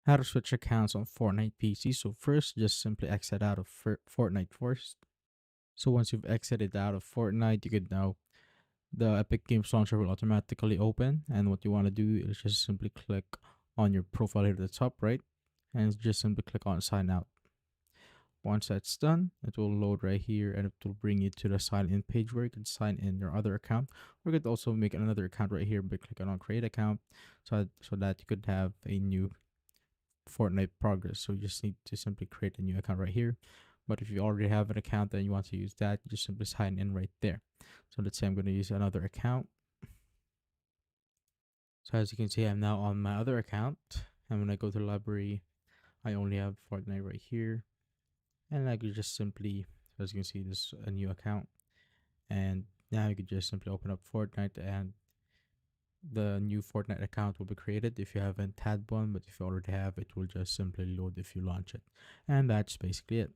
How to switch accounts on Fortnite PC. So first, just simply exit out of Fortnite first. So once you've exited out of Fortnite, you could now the Epic Games Launcher will automatically open. And what you want to do is just simply click on your profile here at the top right, and just simply click on Sign Out. Once that's done, it will load right here and it will bring you to the sign in page where you can sign in your other account. Or you could also make another account right here by clicking on create account so that you could have a new Fortnite progress. So you just need to simply create a new account right here. But if you already have an account and you want to use that, you just simply sign in right there. So let's say I'm going to use another account. So as you can see, I'm now on my other account. And when I go to the library, I only have Fortnite right here. And I could just simply, as you can see, this is a new account. And now you could just simply open up Fortnite and the new Fortnite account will be created if you haven't had one, but if you already have, it will just simply load if you launch it. And that's basically it.